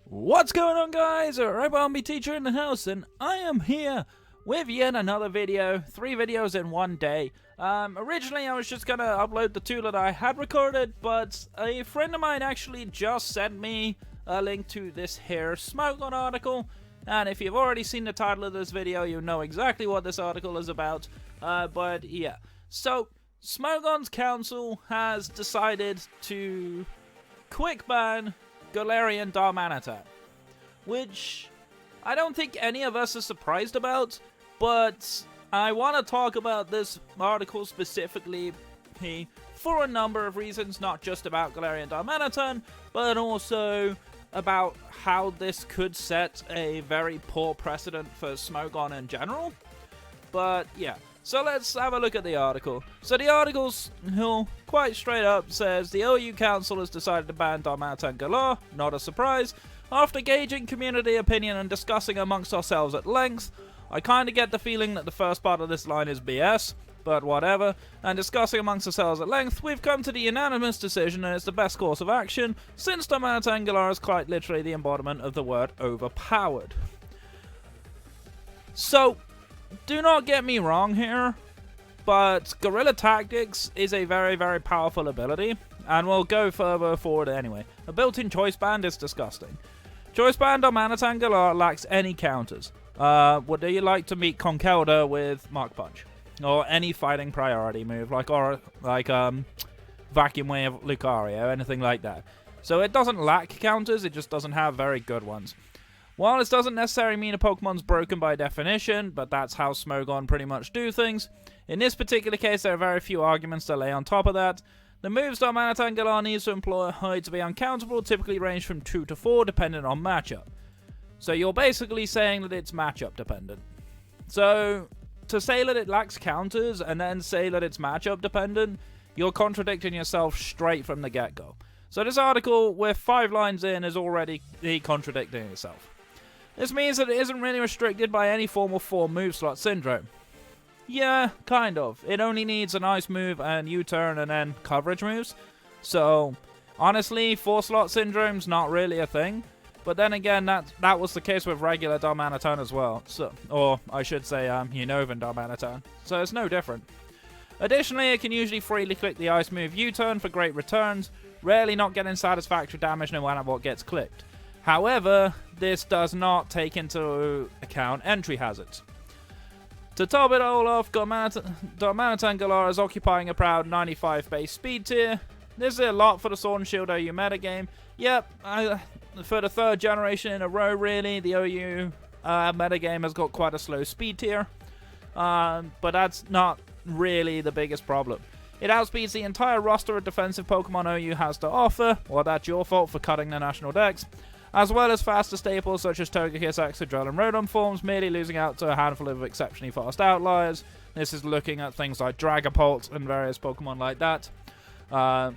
What's going on, guys? Robot Teacher in the house, and I am here with yet another video. 3 videos in one day. Originally I was just gonna upload the 2 that I had recorded, but a friend of mine actually just sent me a link to this here Smogon article, and if you've already seen the title of this video, you know exactly what this article is about. But yeah, so Smogon's council has decided to quick ban Galarian Darmanitan, which I don't think any of us are surprised about, but I want to talk about this article specifically for a number of reasons, not just about Galarian Darmanitan, but also about how this could set a very poor precedent for Smogon in general. But yeah, so let's have a look at the article. So the article's quite straight up says the OU Council has decided to ban Darmanitan Galar, not a surprise. After gauging community opinion and discussing amongst ourselves at length, I kinda get the feeling that the first part of this line is BS, but whatever, and discussing amongst ourselves at length, we've come to the unanimous decision and it's the best course of action, since Darmanitan Galar is quite literally the embodiment of the word overpowered. So, do not get me wrong here, but Guerrilla Tactics is a very, very powerful ability, and we'll go further forward anyway. A built-in Choice Band is disgusting. Choice Band Darmanitan Galar lacks any counters. Would you like to meet Conkelda with Mark Punch? Or any fighting priority move, like Vacuum Wave Lucario, anything like that. So it doesn't lack counters, it just doesn't have very good ones. While this doesn't necessarily mean a Pokemon's broken by definition, but that's how Smogon pretty much do things, in this particular case there are very few arguments to lay on top of that. The moves Darmanitan Galar needs to employ to be uncountable typically range from 2 to 4 depending on matchup. So you're basically saying that it's matchup dependent. So to say that it lacks counters and then say that it's matchup dependent, you're contradicting yourself straight from the get-go. So this article, with 5 lines in, is already contradicting itself. This means that it isn't really restricted by any form of 4 move slot syndrome. Yeah, kind of. It only needs an ice move and U-turn and then coverage moves. So, honestly, 4 slot syndrome's not really a thing. But then again, that was the case with regular Darmanitan as well. So, or I should say, Unovan Darmanitan. So it's no different. Additionally, it can usually freely click the ice move U-turn for great returns, rarely not getting satisfactory damage no matter what gets clicked. However, this does not take into account entry hazards. To top it all off, Darmanitan Galar is occupying a proud 95 base speed tier. This is a lot for the Sword and Shield OU metagame. Yep, for the 3rd generation in a row really, the OU metagame has got quite a slow speed tier. But that's not really the biggest problem. It outspeeds the entire roster of defensive Pokemon OU has to offer, or that's your fault for cutting the national dex, as well as faster staples such as Togekiss, Excadrill, and Rodon forms, merely losing out to a handful of exceptionally fast outliers. This is looking at things like Dragapult and various Pokemon like that. I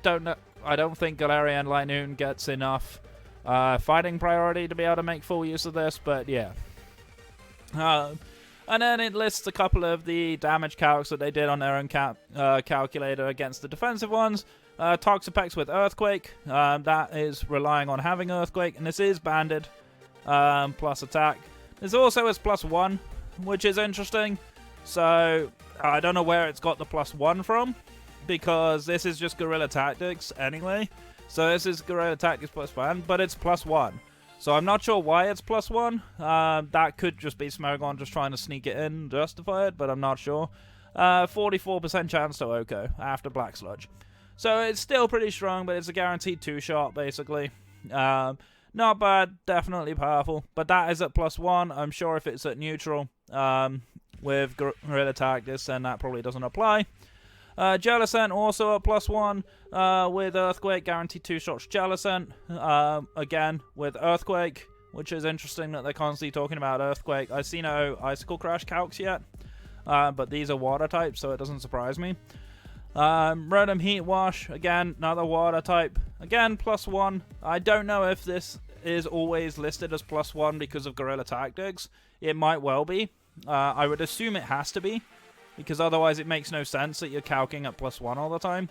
don't think Galarian Linoon gets enough fighting priority to be able to make full use of this, but yeah. And then it lists a couple of the damage calcs that they did on their own calculator against the defensive ones. Toxapex with Earthquake, that is relying on having Earthquake, and this is banded, plus attack. This also is +1, which is interesting. So, I don't know where it's got the +1 from, because this is just Guerrilla Tactics anyway. So this is Guerrilla Tactics plus band, but it's +1. So I'm not sure why it's +1. That could just be Smogon just trying to sneak it in and justify it, but I'm not sure. 44% chance to Oko after Black Sludge. So it's still pretty strong, but it's a guaranteed 2-shot, basically. Not bad, definitely powerful, but that is at +1. I'm sure if it's at neutral with Guerrilla Tactics, then that probably doesn't apply. Jellicent also at +1 with Earthquake, guaranteed 2 shots Jellicent. Again, with Earthquake, which is interesting that they're constantly talking about Earthquake. I see no Icicle Crash calcs yet, but these are water types, so it doesn't surprise me. Rotom Heat Wash, again, another water type. Again, +1. I don't know if this is always listed as +1 because of Guerrilla Tactics. It might well be. I would assume it has to be, because otherwise it makes no sense that you're calcing at +1 all the time.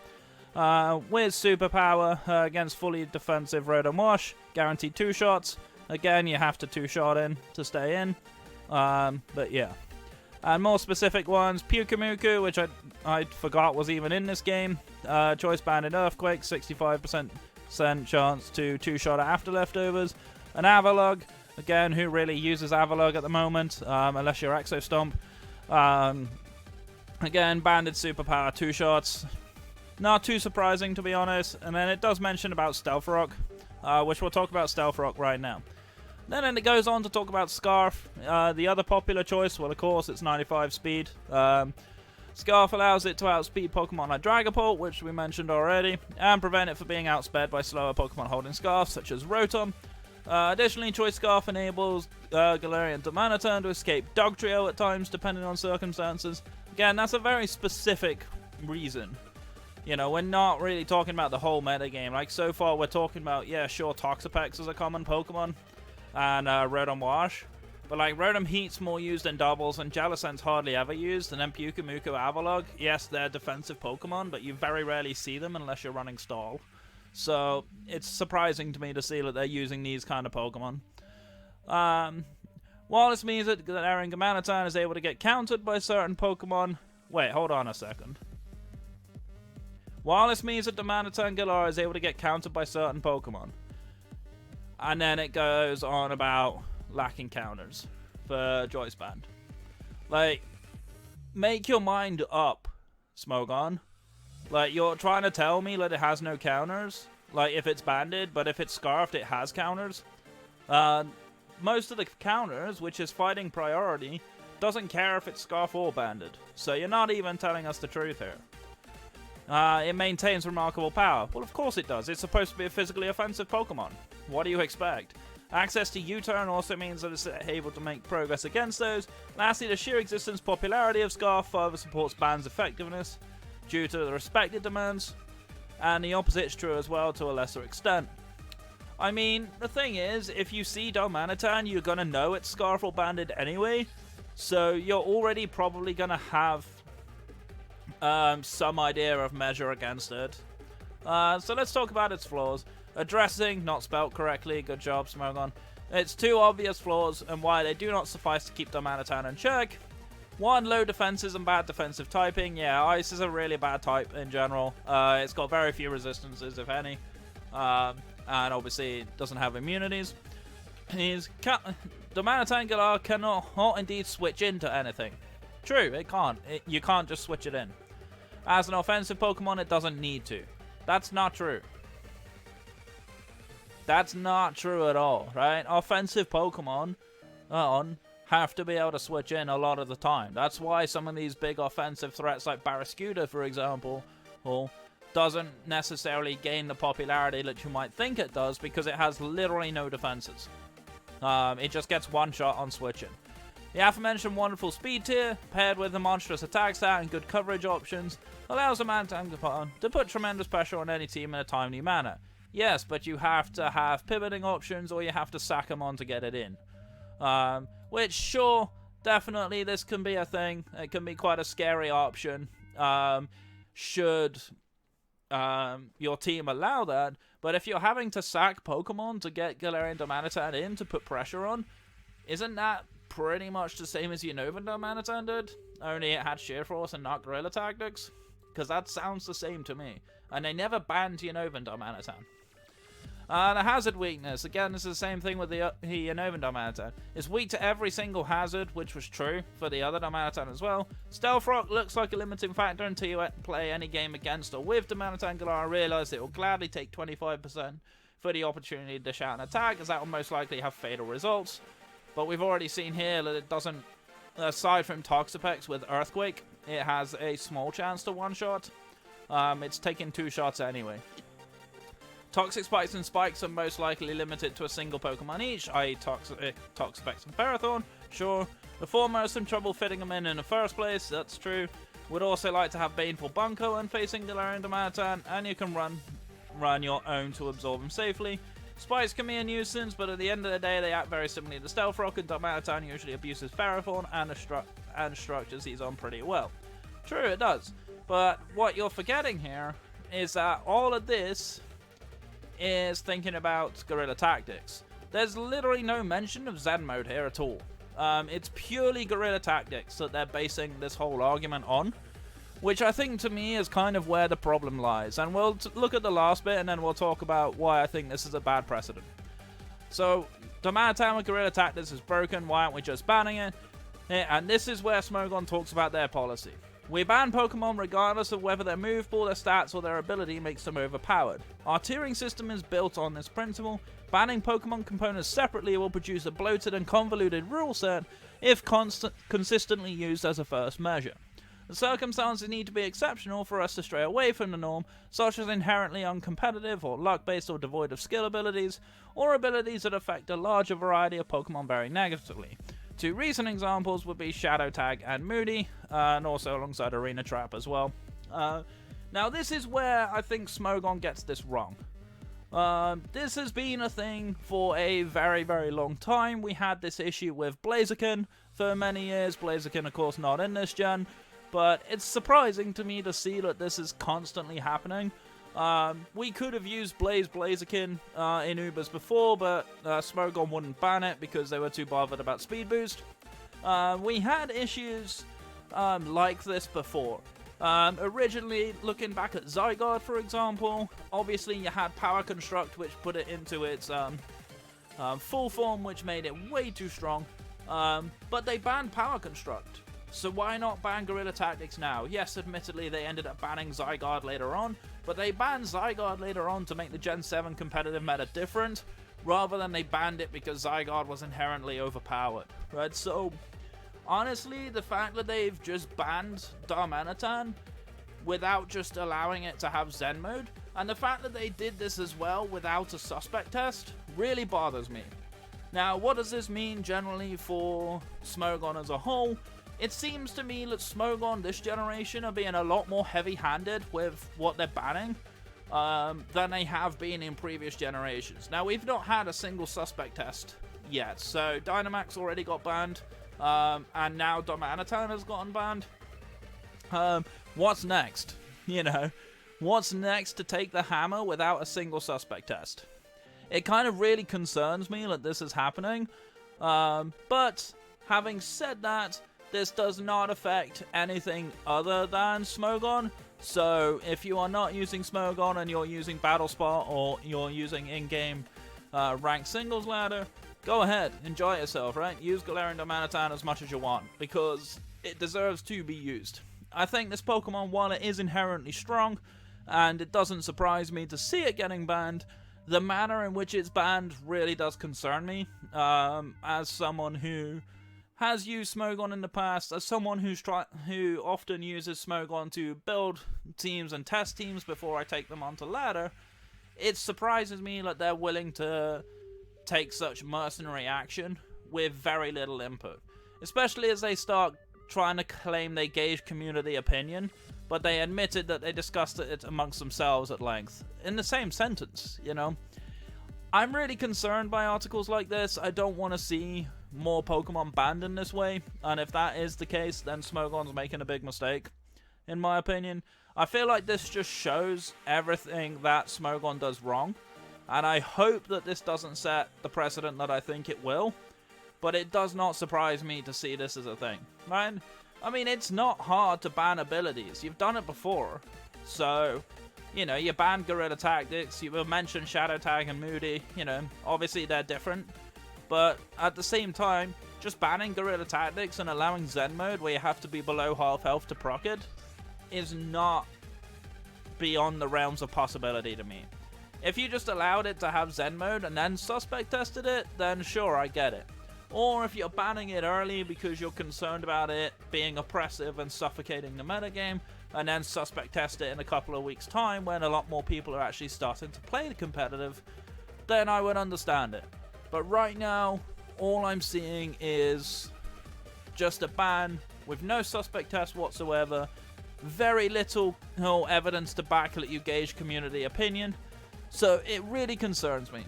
With superpower against fully defensive Rotom Wash, guaranteed 2 shots. Again, you have to 2-shot in to stay in. But yeah. And more specific ones, Pyukumuku, which I forgot was even in this game. Choice Banded Earthquake, 65% chance to 2-shot after leftovers. An Avalugg, again, who really uses Avalugg at the moment, unless you're Exo Stomp. Again, banded superpower, 2 shots. Not too surprising, to be honest. And then it does mention about Stealth Rock, which we'll talk about Stealth Rock right now. Then it goes on to talk about Scarf, the other popular choice. Well, of course, it's 95 speed. Scarf allows it to outspeed Pokemon like Dragapult, which we mentioned already, and prevent it from being outsped by slower Pokemon holding Scarf, such as Rotom. Additionally, Choice Scarf enables Galarian Darmanitan to escape Dugtrio at times, depending on circumstances. Again, that's a very specific reason. You know, we're not really talking about the whole metagame. Like, so far, we're talking about, yeah, sure, Toxapex is a common Pokemon, and Rotom Wash. But, like, Rotom Heat's more used in doubles, and Jellicent's hardly ever used. And then Pyukumuku, Avalugg, yes, they're defensive Pokemon, but you very rarely see them unless you're running Stall. So, it's surprising to me to see that they're using these kind of Pokemon. While this means that Galarian Darmanitan is able to get countered by certain Pokemon... Wait, hold on a second. While this means that Darmanitan Galar is able to get countered by certain Pokemon. And then it goes on about lacking counters for Choice Band. Like, make your mind up, Smogon. Like, you're trying to tell me that it has no counters? Like, if it's banded, but if it's scarfed, it has counters? Most of the counters, which is fighting priority, doesn't care if it's scarf or banded. So you're not even telling us the truth here. It maintains remarkable power. Well, of course it does. It's supposed to be a physically offensive Pokemon. What do you expect? Access to U-turn also means that it's able to make progress against those. Lastly, the sheer existence popularity of Scarf further supports Band's effectiveness due to the respected demands, and the opposite is true as well to a lesser extent. I mean, the thing is, if you see Darmanitan, you're gonna know it's Scarf or banded anyway, so you're already probably gonna have some idea of measure against it. So let's talk about its flaws. Addressing, not spelt correctly, good job, Smogon. It's 2 obvious flaws, and why they do not suffice to keep Darmanitan in check. 1, low defenses and bad defensive typing. Yeah, Ice is a really bad type in general. It's got very few resistances, if any. And obviously it doesn't have immunities. Darmanitan Galar cannot indeed switch into anything. True, it can't. You can't just switch it in. As an offensive Pokemon, it doesn't need to. That's not true. That's not true at all, right? Offensive Pokemon have to be able to switch in a lot of the time. That's why some of these big offensive threats like Barraskewda, for example, doesn't necessarily gain the popularity that you might think it does, because it has literally no defenses. It just gets one shot on switching. The aforementioned wonderful speed tier, paired with the monstrous attack stat and good coverage options, allows a Darmanitan to put tremendous pressure on any team in a timely manner. Yes, but you have to have pivoting options, or you have to sack them on to get it in. Which, sure, definitely this can be a thing. It can be quite a scary option. Should your team allow that. But if you're having to sack Pokemon to get Galarian Darmanitan in to put pressure on, isn't that pretty much the same as Unova Darmanitan did? Only it had Sheer Force and not Guerrilla Tactics? Because that sounds the same to me. And they never banned Unova Darmanitan. The hazard weakness, again, this is the same thing with the Unova Darmanitan. It's weak to every single hazard, which was true for the other Darmanitan as well. Stealth Rock looks like a limiting factor until you play any game against or with Darmanitan Galar and realise it will gladly take 25% for the opportunity to dish out an attack, as that will most likely have fatal results. But we've already seen here that it doesn't, aside from Toxapex with Earthquake, it has a small chance to one-shot. It's taking 2 shots anyway. Toxic Spikes and Spikes are most likely limited to a single Pokemon each, i.e. Toxapex and Ferrothorn. Sure, the former has some trouble fitting them in the first place, that's true. Would also like to have Baneful Bunko when facing Galarian Darmanitan, and you can run your own to absorb them safely. Spikes can be a nuisance, but at the end of the day, they act very similarly to Stealth Rock, and Darmanitan usually abuses Ferrothorn and structures he's on pretty well. True, it does. But what you're forgetting here is that all of this is thinking about guerrilla tactics. There's literally no mention of Zen mode here at all. It's purely guerrilla tactics that they're basing this whole argument on, which I think to me is kind of where the problem lies. And we'll look at the last bit and then we'll talk about why I think this is a bad precedent. So, Darmanitan with guerrilla tactics is broken, why aren't we just banning it? And this is where Smogon talks about their policy. We ban Pokemon regardless of whether their move pool, their stats, or their ability makes them overpowered. Our tiering system is built on this principle. Banning Pokemon components separately will produce a bloated and convoluted rule set if consistently used as a first measure. The circumstances need to be exceptional for us to stray away from the norm, such as inherently uncompetitive or luck-based or devoid of skill abilities, or abilities that affect a larger variety of Pokemon very negatively. Two recent examples would be Shadow Tag and Moody, and also alongside Arena Trap as well. Now this is where I think Smogon gets this wrong. This has been a thing for a very, very long time. We had this issue with Blaziken for many years. Blaziken, of course, not in this gen, but it's surprising to me to see that this is constantly happening. We could have used Blaziken in Ubers before, but Smogon wouldn't ban it because they were too bothered about speed boost. We had issues like this before. Originally, looking back at Zygarde, for example, obviously you had Power Construct, which put it into its full form, which made it way too strong. But they banned Power Construct. So why not ban Guerrilla Tactics now? Yes, admittedly, they ended up banning Zygarde later on, but they banned Zygarde later on to make the Gen 7 competitive meta different, rather than they banned it because Zygarde was inherently overpowered, right? So, honestly, the fact that they've just banned Darmanitan without just allowing it to have Zen mode, and the fact that they did this as well without a suspect test, really bothers me. Now, what does this mean generally for Smogon as a whole? It seems to me that Smogon this generation are being a lot more heavy-handed with what they're banning than they have been in previous generations. Now, we've not had a single suspect test yet, so Dynamax already got banned, and now Darmanitan has gotten banned. What's next? You know, what's next to take the hammer without a single suspect test? It kind of really concerns me that this is happening, but having said that, this does not affect anything other than Smogon. So if you are not using Smogon and you're using Battle Spot or you're using in-game ranked singles ladder, go ahead, enjoy yourself, right? Use Galarian Darmanitan as much as you want, because it deserves to be used. I think this Pokemon, while it is inherently strong, and it doesn't surprise me to see it getting banned, the manner in which it's banned really does concern me, as someone who has used Smogon in the past, as someone who often uses Smogon to build teams and test teams before I take them onto ladder. It surprises me that they're willing to take such mercenary action with very little input, especially as they start trying to claim they gauge community opinion, but they admitted that they discussed it amongst themselves at length in the same sentence, you know. I'm really concerned by articles like this. I don't want to see more Pokemon banned in this way, and if that is the case, then Smogon's making a big mistake, in my opinion. I feel like this just shows everything that Smogon does wrong, and I hope that this doesn't set the precedent that I think it will, but it does not surprise me to see this as a thing, right? I mean, it's not hard to ban abilities. You've done it before, so, you know, you banned Guerrilla Tactics, you mentioned Shadow Tag and Moody, you know, obviously they're different. But at the same time, just banning Guerrilla Tactics and allowing Zen mode where you have to be below half health to proc it is not beyond the realms of possibility to me. If you just allowed it to have Zen mode and then suspect tested it, then sure, I get it. Or if you're banning it early because you're concerned about it being oppressive and suffocating the metagame, and then suspect test it in a couple of weeks' time when a lot more people are actually starting to play the competitive, then I would understand it. But right now, all I'm seeing is just a ban with no suspect test whatsoever, very little evidence to back that you gauge community opinion, so it really concerns me.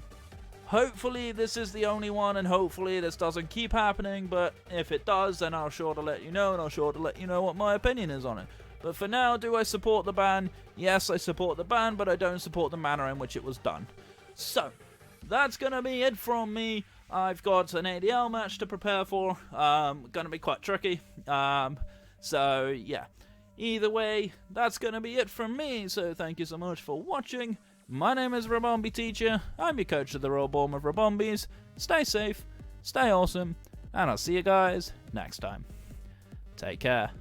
Hopefully this is the only one, and hopefully this doesn't keep happening, but if it does, then I'll sure to let you know, and I'll sure to let you know what my opinion is on it. But for now, do I support the ban? Yes, I support the ban, but I don't support the manner in which it was done. So, that's going to be it from me. I've got an ADL match to prepare for. Going to be quite tricky. So, yeah. Either way, that's going to be it from me. So, thank you so much for watching. My name is Rabombi Teacher. I'm your coach of the Royal Bourne of Rabombis. Stay safe, stay awesome, and I'll see you guys next time. Take care.